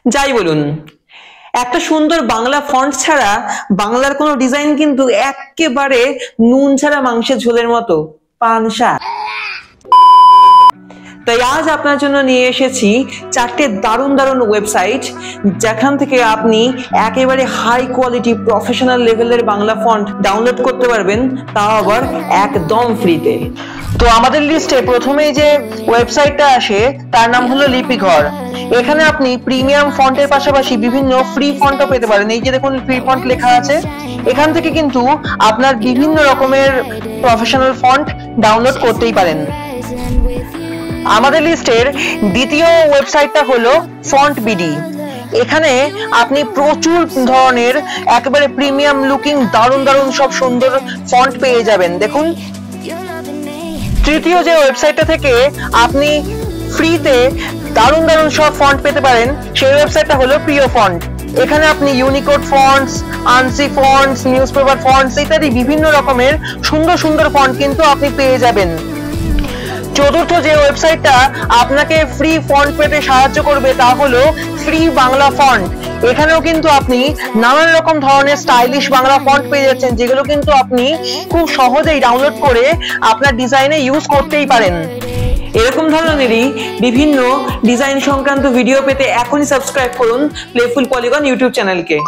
যাই বলুন, একটা সুন্দর বাংলা ফন্ট ছাড়া বাংলার কোনো ডিজাইন কিন্তু একেবারে নুন ছাড়া মাংসের ঝোলের মতো পানসা। তাই আজ আপনার জন্য নিয়ে এসেছি চারটে দারুণ দারুণ ওয়েবসাইট, যেখান থেকে আপনি একেবারে হাই কোয়ালিটি প্রফেশনাল লেভেলের বাংলা ফন্ট ডাউনলোড করতে পারবেন, তাও আবার একদম ফ্রিতে। তো আমাদের লিস্টে প্রথমেই যে ওয়েবসাইটটা আসে তার নাম হলো লিপিঘর। এখানে আপনি প্রিমিয়াম ফন্টের পাশাপাশি বিভিন্ন ফ্রি ফন্টও পেতে পারেন। এই যে দেখুন ফ্রি ফন্ট লেখা আছে, এখান থেকে কিন্তু আপনার বিভিন্ন রকমের প্রফেশনাল ফন্ট ডাউনলোড করতেই পারেন। আমাদের লিস্টের দ্বিতীয় ওয়েবসাইটটা হলো ফন্ট বিডি। এখানে আপনি প্রচুর ধরনের একেবারে প্রিমিয়াম লুকিং দারুণ দারুণ সব সুন্দর ফন্ট পেয়ে যাবেন। দেখুন, তৃতীয় যে ওয়েবসাইটটা থেকে আপনি ফ্রিতে দারুণ দারুণ সব ফন্ট পেতে পারেন, সেই ওয়েবসাইটটা হলো প্রিয় ফন্ট। এখানে আপনি Unicode fonts, Anshi fonts, newspaper fonts ইত্যাদি বিভিন্ন রকমের সুন্দর সুন্দর ফন্ট কিন্তু আপনি পেয়ে যাবেন। চতুর্থ যে ওয়েবসাইটটা আপনাকে ফ্রি ফন্ট পেতে সাহায্য করবে তা হলো ফ্রি বাংলা ফন্ট। এখানেও কিন্তু আপনি নানান রকম ধরনের স্টাইলিশ বাংলা ফন্ট পেয়ে যাচ্ছেন, যেগুলো কিন্তু আপনি খুব সহজেই ডাউনলোড করে আপনার ডিজাইনে ইউজ করতেই পারেন। এরকম ধরনেরই বিভিন্ন ডিজাইন সংক্রান্ত ভিডিও পেতে এখনই সাবস্ক্রাইব করুন প্লেফুল পলিগন ইউটিউব চ্যানেলকে।